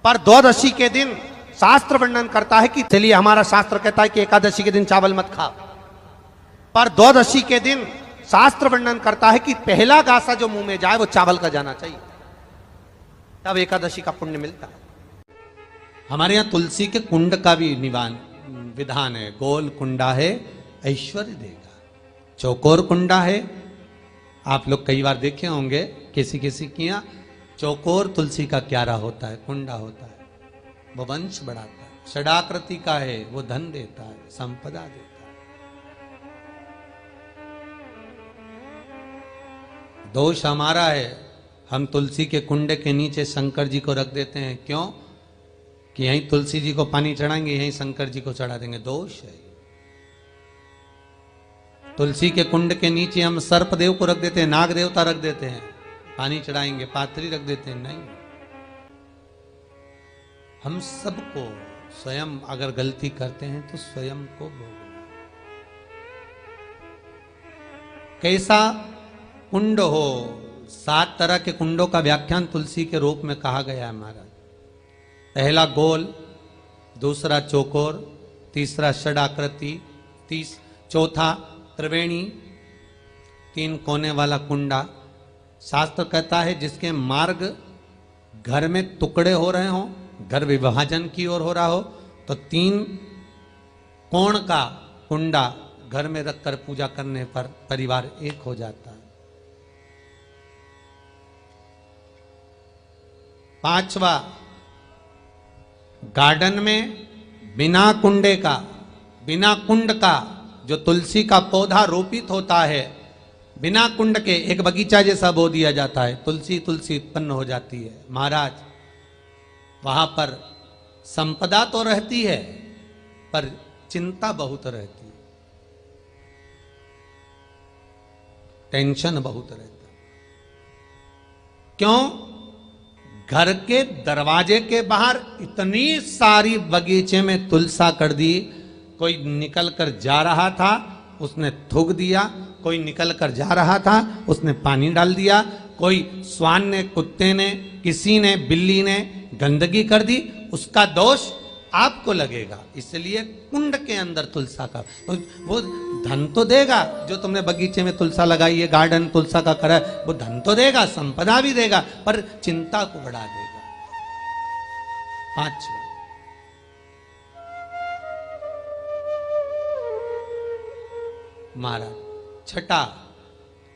पर द्वादशी के दिन शास्त्र वर्णन करता है कि चलिए हमारा शास्त्र कहता है कि एकादशी के दिन चावल मत खाओ, पर द्वादशी के दिन शास्त्र वर्णन करता है कि पहला गासा जो मुंह में जाए वो चावल का जाना चाहिए, तब एकादशी का पुण्य मिलता है। हमारे यहां तुलसी के कुंड का भी विधान है। गोल कुंडा है ऐश्वर्य देगा, चौकोर कुंडा है। आप लोग कई बार देखे होंगे किसी किसी के यहाँ चौकोर तुलसी का क्यारा होता है, कुंडा होता है, वो वंश बढ़ाता है। षडाकृति का है, वो धन देता है, संपदा देता है। दोष हमारा है, हम तुलसी के कुंडे के नीचे शंकर जी को रख देते हैं। क्यों? कि यहीं तुलसी जी को पानी चढ़ाएंगे, यहीं शंकर जी को चढ़ा देंगे। दोष है। तुलसी के कुंड के नीचे हम सर्पदेव को रख देते हैं, नाग देवता रख देते हैं, पानी चढ़ाएंगे, पात्री रख देते हैं। नहीं, हम सबको स्वयं अगर गलती करते हैं तो स्वयं को भोगना। कैसा कुंड हो, 7 तरह के कुंडों का व्याख्यान तुलसी के रूप में कहा गया है महाराज। पहला गोल, दूसरा चौकोर, तीसरा षडाकृति, चौथा त्रिवेणी, 3 कोने वाला कुंडा। शास्त्र कहता है जिसके मार्ग घर में टुकड़े हो रहे हो, घर विभाजन की ओर हो रहा हो, तो 3 कोण का कुंडा घर में रखकर पूजा करने पर परिवार एक हो जाता है। 5वां, गार्डन में बिना कुंडे का, बिना कुंड का जो तुलसी का पौधा रोपित होता है, बिना कुंड के एक बगीचा जैसा बो दिया जाता है, तुलसी तुलसी उत्पन्न हो जाती है। महाराज वहां पर संपदा तो रहती है पर चिंता बहुत रहती है, टेंशन बहुत रहता है। क्यों? घर के दरवाजे के बाहर इतनी सारी बगीचे में तुलसा कर दी। कोई निकल कर जा रहा था, उसने थूक दिया, कोई निकल कर जा रहा था, उसने पानी डाल दिया, कोई श्वान ने, कुत्ते ने, किसी ने, बिल्ली ने गंदगी कर दी, उसका दोष आपको लगेगा। इसलिए कुंड के अंदर तुलसा का, वो धन तो देगा, जो तुमने बगीचे में तुलसा लगाई है, गार्डन तुलसा का करा, वो धन तो देगा, संपदा भी देगा, पर चिंता को बढ़ा देगा। 5वां, महाराज 6,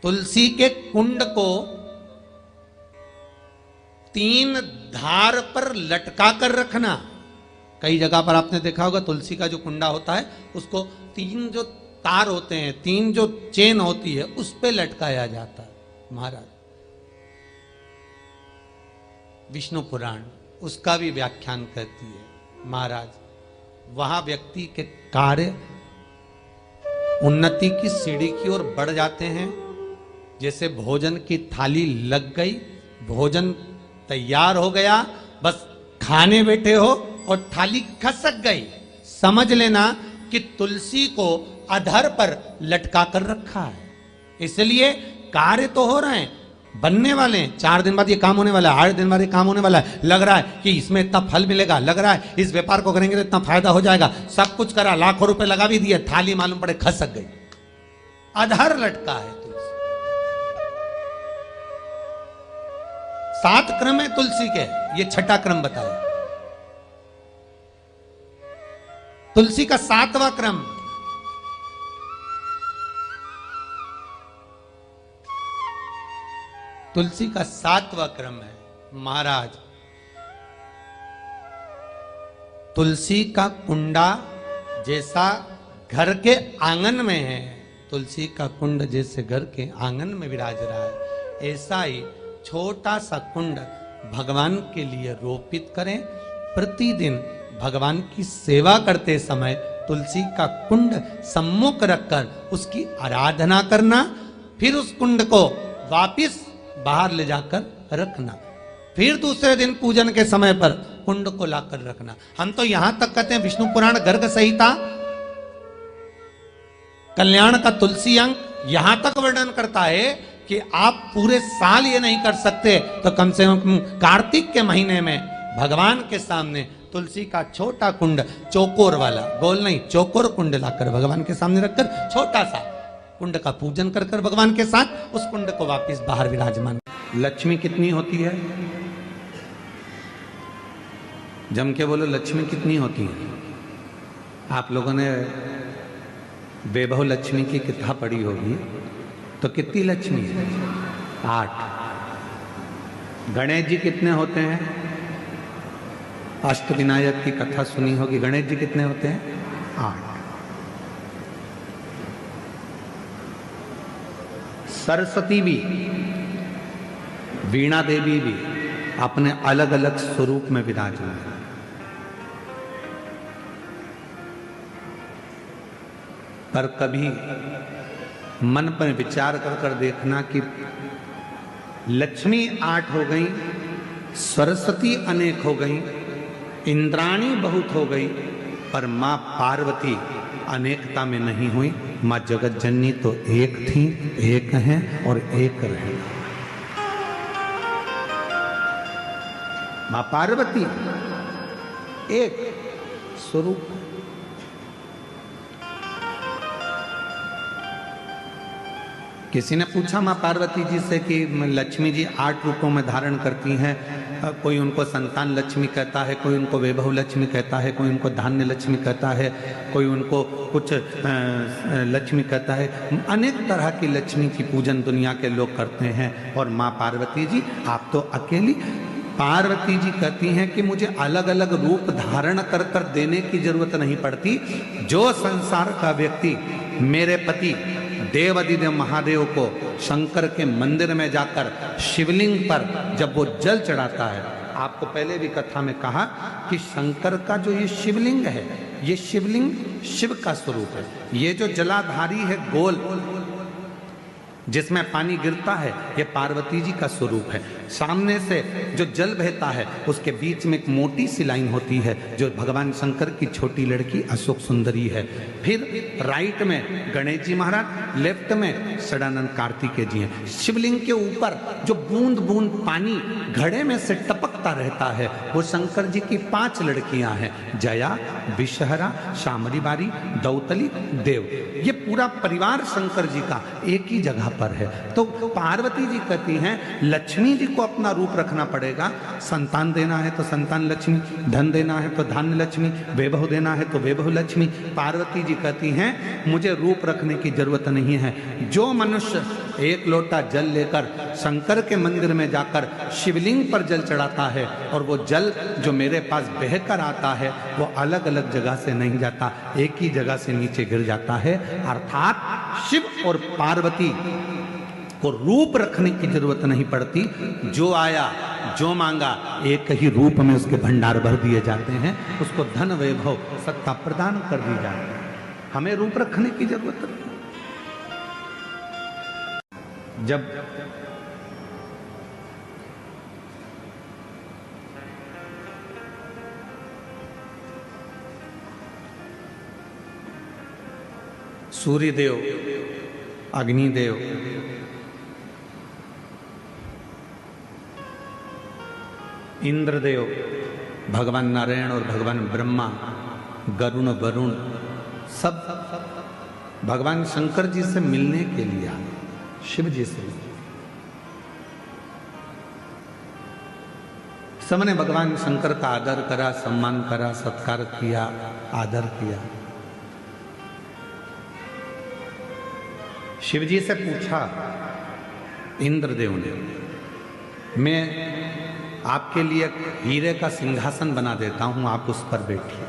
तुलसी के कुंड को 3 धार पर लटका कर रखना। कई जगह पर आपने देखा होगा तुलसी का जो कुंडा होता है उसको 3 जो तार होते हैं, 3 जो चेन होती है, उस पे लटकाया जाता है। महाराज विष्णु पुराण उसका भी व्याख्यान करती है। महाराज वहां व्यक्ति के कार्य उन्नति की सीढ़ी की ओर बढ़ जाते हैं। जैसे भोजन की थाली लग गई, भोजन तैयार हो गया, बस खाने बैठे हो और थाली खसक गई, समझ लेना कि तुलसी को अधर पर लटका कर रखा है। इसलिए कार्य तो हो रहे हैं, बनने वाले हैं, 4 दिन बाद ये काम होने वाला है, 8 दिन बाद ये काम होने वाला है, लग रहा है कि इसमें इतना फल मिलेगा, लग रहा है इस व्यापार को करेंगे तो इतना फायदा हो जाएगा, सब कुछ करा, लाखों रुपए लगा भी दिए, थाली मालूम पड़े खसक गई, अधर लटका है तुलसी। 7 क्रम है तुलसी के, ये 6ठा क्रम बताया। तुलसी का 7वां क्रम, तुलसी का 7वां क्रम है महाराज, तुलसी का कुंडा जैसा घर के आंगन में है, तुलसी का कुंड जैसे घर के आंगन में विराज रहा है, ऐसा ही छोटा सा कुंड भगवान के लिए रोपित करें। प्रतिदिन भगवान की सेवा करते समय तुलसी का कुंड सम्मुख रखकर उसकी आराधना करना, फिर उस कुंड को वापिस बाहर ले जाकर रखना, फिर दूसरे दिन पूजन के समय पर कुंड को लाकर रखना। हम तो यहां तक कहते हैं, विष्णु पुराण गर्ग संहिता कल्याण का तुलसी अंक यहां तक वर्णन करता है कि आप पूरे साल ये नहीं कर सकते तो कम से कम कार्तिक के महीने में भगवान के सामने तुलसी का छोटा कुंड, चौकोर वाला, गोल नहीं, चौकोर कुंड लाकर भगवान के सामने रखकर छोटा सा कुंड का पूजन कर कर भगवान के साथ उस कुंड को वापस बाहर विराजमान। लक्ष्मी कितनी होती है? जम के बोलो, लक्ष्मी कितनी होती है? आप लोगों ने वैभव लक्ष्मी की किताब पढ़ी होगी, तो कितनी लक्ष्मी है? 8। गणेश जी कितने होते हैं? अष्टविनायक की कथा सुनी होगी, गणेश जी कितने होते हैं? 8। सरस्वती भी, वीणा देवी भी अपने अलग अलग स्वरूप में विराजमान है। पर कभी मन पर विचार कर कर देखना कि लक्ष्मी 8 हो गई, सरस्वती अनेक हो गई, इंद्राणी बहुत हो गई, पर मां पार्वती अनेकता में नहीं हुई। मां जगत जननी तो एक थी, एक हैं और एक रहेगी। मां पार्वती एक स्वरूप। किसी ने पूछा मां पार्वती जी से कि लक्ष्मी जी 8 रूपों में धारण करती हैं, कोई उनको संतान लक्ष्मी कहता है, कोई उनको वैभव लक्ष्मी कहता है, कोई उनको धान्य लक्ष्मी कहता है, कोई उनको कुछ लक्ष्मी कहता है। अनेक तरह की लक्ष्मी की पूजन दुनिया के लोग करते हैं। और मां पार्वती जी आप तो अकेली। पार्वती जी कहती हैं कि मुझे अलग अलग रूप धारण कर कर देने की जरूरत नहीं पड़ती। जो संसार का व्यक्ति मेरे पति देवादिदेव महादेव को शंकर के मंदिर में जाकर शिवलिंग पर जब वो जल चढ़ाता है, आपको पहले भी कथा में कहा कि शंकर का जो ये शिवलिंग है, ये शिवलिंग शिव का स्वरूप है। ये जो जलाधारी है गोल जिसमें पानी गिरता है, ये पार्वती जी का स्वरूप है। सामने से जो जल बहता है उसके बीच में एक मोटी सी लाइन होती है जो भगवान शंकर की छोटी लड़की अशोक सुंदरी है। फिर राइट में गणेश जी महाराज, लेफ्ट में सदानंद कार्तिकेय जी हैं। शिवलिंग के ऊपर जो बूंद बूंद पानी घड़े में से टपकता रहता है वो शंकर जी की 5 लड़कियां हैं, जया, विषहरा, शामरी बारी, दौतली, देव। ये पूरा परिवार शंकर जी का एक ही जगह पर है। तो पार्वती जी कहती हैं लक्ष्मी जी को अपना रूप रखना पड़ेगा। संतान देना है तो संतान लक्ष्मी, धन देना है तो धान्य लक्ष्मी, वैभव देना है तो वैभव लक्ष्मी। पार्वती जी कहती हैं मुझे रूप रखने की जरूरत नहीं है। जो मनुष्य एक लोटा जल लेकर शंकर के मंदिर में जाकर शिवलिंग पर जल चढ़ाता है और वो जल जो मेरे पास बहकर आता है वो अलग अलग जगह से नहीं जाता, एक ही जगह से नीचे गिर जाता है। अर्थात शिव और पार्वती को रूप रखने की जरूरत नहीं पड़ती। जो आया जो मांगा एक ही रूप में उसके भंडार भर दिए जाते हैं, उसको धन वैभव सत्ता प्रदान कर दी जाती है। हमें रूप रखने की जरूरत नहीं। जब सूर्यदेव, अग्निदेव, इंद्रदेव, भगवान नारायण और भगवान ब्रह्मा, गरुण, वरुण सब भगवान शंकर जी से मिलने के लिए आए, शिव जी से। सबने भगवान शंकर का आदर करा, सम्मान करा, सत्कार किया, आदर किया। शिव जी से पूछा इंद्रदेव ने, मैं आपके लिए हीरे का सिंहासन बना देता हूं, आप उस पर बैठिए।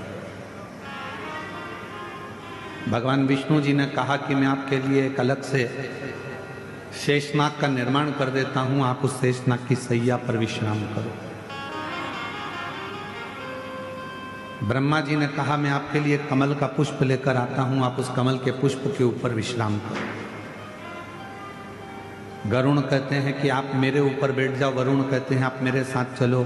भगवान विष्णु जी ने कहा कि मैं आपके लिए एक अलग से शेषनाग का निर्माण कर देता हूं, आप उस शेषनाग की सैया पर विश्राम करो। ब्रह्मा जी ने कहा मैं आपके लिए कमल का पुष्प लेकर आता हूं, आप उस कमल के पुष्प के ऊपर विश्राम करो। गरुण कहते हैं कि आप मेरे ऊपर बैठ जाओ, वरुण कहते हैं आप मेरे साथ चलो।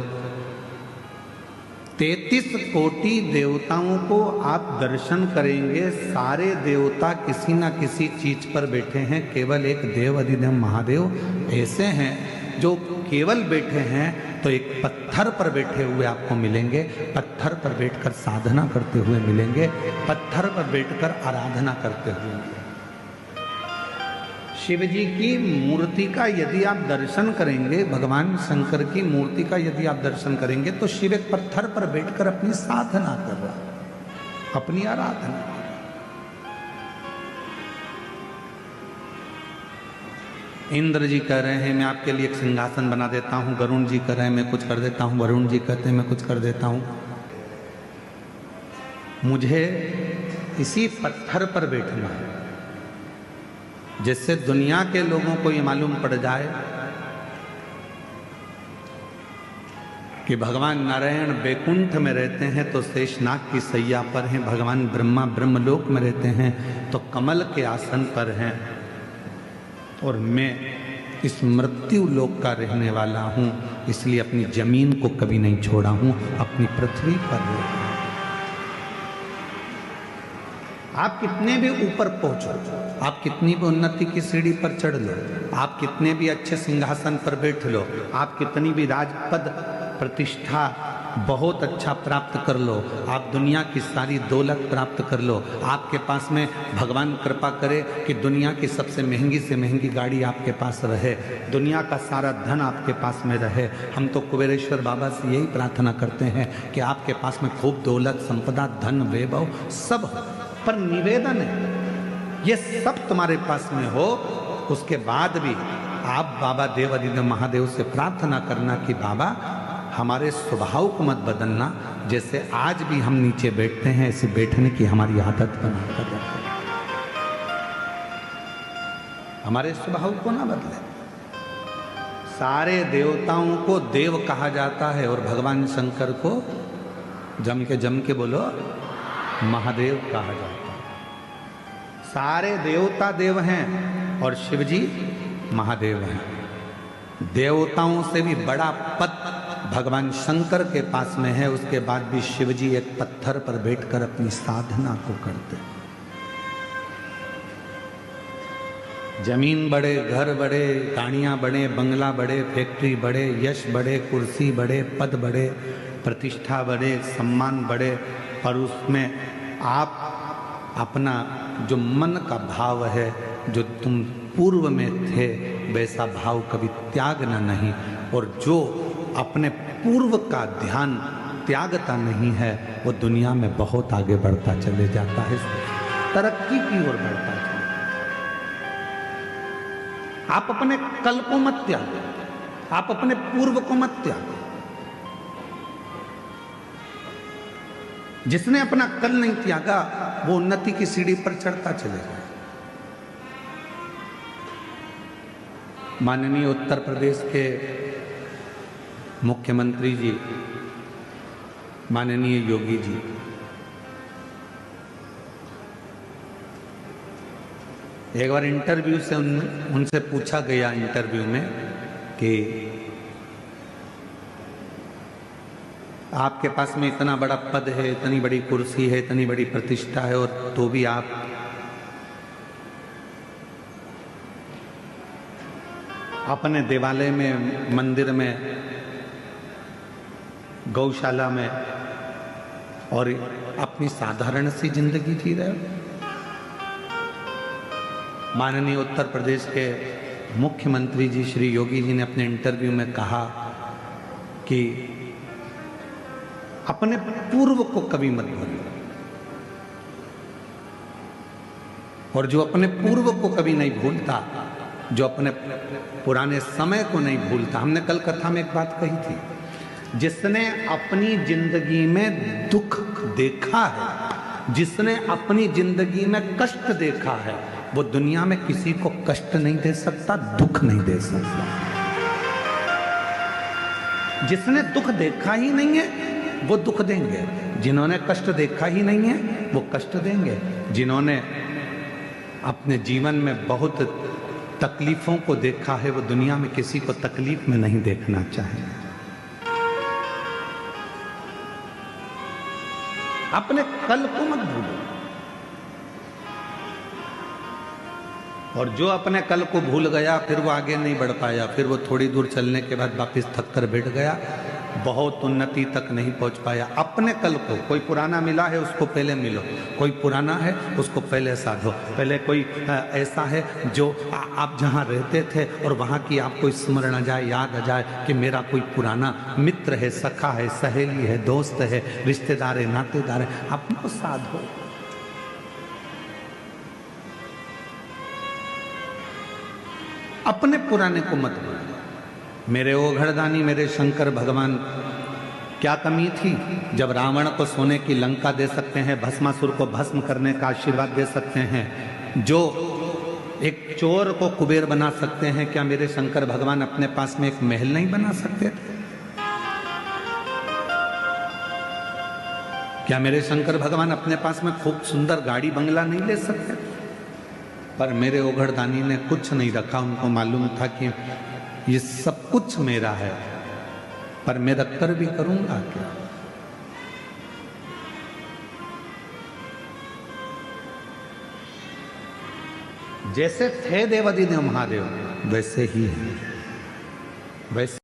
33 कोटि देवताओं को आप दर्शन करेंगे, सारे देवता किसी ना किसी चीज पर बैठे हैं। केवल एक देव अधिदेव महादेव ऐसे हैं जो केवल बैठे हैं तो एक पत्थर पर बैठे हुए आपको मिलेंगे, पत्थर पर बैठकर साधना करते हुए मिलेंगे, पत्थर पर बैठकर आराधना करते हुए मिलेंगे। शिव जी की मूर्ति का यदि आप दर्शन करेंगे, भगवान शंकर की मूर्ति का यदि आप दर्शन करेंगे तो शिव एक पत्थर पर बैठकर अपनी साधना कर रहा, अपनी आराधना। इंद्र जी कह रहे हैं मैं आपके लिए एक सिंहासन बना देता हूं, वरुण जी कह रहे हैं मैं कुछ कर देता हूं, वरुण जी कहते हैं मैं कुछ कर देता हूं। मुझे इसी पत्थर पर बैठना है जिससे दुनिया के लोगों को ये मालूम पड़ जाए कि भगवान नारायण बैकुंठ में रहते हैं तो शेषनाग की सैया पर हैं, भगवान ब्रह्मा ब्रह्मलोक में रहते हैं तो कमल के आसन पर हैं, और मैं इस मृत्यु लोक का रहने वाला हूं, इसलिए अपनी जमीन को कभी नहीं छोड़ा हूं, अपनी पृथ्वी पर रहूं। आप कितने भी ऊपर पहुंचो, आप कितनी भी उन्नति की सीढ़ी पर चढ़ लो, आप कितने भी अच्छे सिंहासन पर बैठ लो, आप कितनी भी राजपद प्रतिष्ठा बहुत अच्छा प्राप्त कर लो, आप दुनिया की सारी दौलत प्राप्त कर लो, आपके पास में भगवान कृपा करे कि दुनिया की सबसे महंगी से महंगी गाड़ी आपके पास रहे, दुनिया का सारा धन आपके पास में रहे। हम तो कुबेरेश्वर बाबा से यही प्रार्थना करते हैं कि आपके पास में खूब दौलत संपदा धन वैभव सब हो, पर निवेदन है ये सब तुम्हारे पास में हो, उसके बाद भी आप बाबा देवादिदेव महादेव से प्रार्थना करना कि बाबा हमारे स्वभाव को मत बदलना, जैसे आज भी हम नीचे बैठते हैं ऐसे बैठने की हमारी आदत बना कर रखें, हमारे स्वभाव को ना बदले। सारे देवताओं को देव कहा जाता है और भगवान शंकर को जम के बोलो महादेव कहा जाता है। सारे देवता देव हैं और शिव जी महादेव हैं। देवताओं से भी बड़ा पद भगवान शंकर के पास में है, उसके बाद भी शिव जी एक पत्थर पर बैठकर अपनी साधना को करते। जमीन बड़े, घर बड़े, गाड़ियां बड़े, बंगला बड़े, फैक्ट्री बड़े, यश बड़े, कुर्सी बड़े, पद बड़े, प्रतिष्ठा बड़े, सम्मान बड़े, पर उसमें आप अपना जो मन का भाव है, जो तुम पूर्व में थे वैसा भाव कभी त्यागना नहीं, और जो अपने पूर्व का ध्यान त्यागता नहीं है वो दुनिया में बहुत आगे बढ़ता चले जाता है, तरक्की की ओर बढ़ता है। आप अपने कल को मत त्यागो, आप अपने पूर्व को मत त्यागो। जिसने अपना कल नहीं त्यागा वो उन्नति की सीढ़ी पर चढ़ता चलेगा। माननीय उत्तर प्रदेश के मुख्यमंत्री जी माननीय योगी जी, एक बार इंटरव्यू से उनसे पूछा गया इंटरव्यू में कि आपके पास में इतना बड़ा पद है, इतनी बड़ी कुर्सी है, इतनी बड़ी प्रतिष्ठा है, और तो भी आप अपने देवालय में, मंदिर में, गौशाला में और अपनी साधारण सी जिंदगी जी रहे हो। माननीय उत्तर प्रदेश के मुख्यमंत्री जी श्री योगी जी ने अपने इंटरव्यू में कहा कि अपने पूर्व को कभी मत भूलो, और जो अपने पूर्व को कभी नहीं भूलता, जो अपने पुराने समय को नहीं भूलता। हमने कल कथा में एक बात कही थी, जिसने अपनी जिंदगी में दुख देखा है, जिसने अपनी जिंदगी में कष्ट देखा है, वो दुनिया में किसी को कष्ट नहीं दे सकता, दुख नहीं दे सकता। जिसने दुख देखा ही नहीं है वो दुख देंगे, जिन्होंने कष्ट देखा ही नहीं है वो कष्ट देंगे, जिन्होंने अपने जीवन में बहुत तकलीफों को देखा है वो दुनिया में किसी को तकलीफ में नहीं देखना चाहेंगे। अपने कल को मत भूलो। और जो अपने कल को भूल गया फिर वो आगे नहीं बढ़ पाया, फिर वो थोड़ी दूर चलने के बाद वापस थक कर बैठ गया, बहुत उन्नति तक नहीं पहुंच पाया। अपने कल को, कोई पुराना मिला है उसको पहले मिलो, कोई पुराना है उसको पहले साधो। पहले कोई ऐसा है जो आप जहाँ रहते थे और वहाँ की आपको स्मरण आ जाए, याद आ जाए कि मेरा कोई पुराना मित्र है, सखा है, सहेली है, दोस्त है, रिश्तेदार है, नातेदार है, अपनो साधो। अपने पुराने को मत भूलो। मेरे ओघड़दानी, मेरे शंकर भगवान, क्या कमी थी जब रावण को सोने की लंका दे सकते हैं, भस्मासुर को भस्म करने का आशीर्वाद दे सकते हैं, जो एक चोर को कुबेर बना सकते हैं, क्या मेरे शंकर भगवान अपने पास में एक महल नहीं बना सकते थे? क्या मेरे शंकर भगवान अपने पास में खूब सुंदर गाड़ी बंगला नहीं ले सकते? पर मेरे ओघड़दानी ने कुछ नहीं रखा। उनको मालूम था कि ये सब कुछ मेरा है, पर मैं रख कर भी करूंगा क्या? जैसे थे देवादिदेव महादेव वैसे ही है, वैसे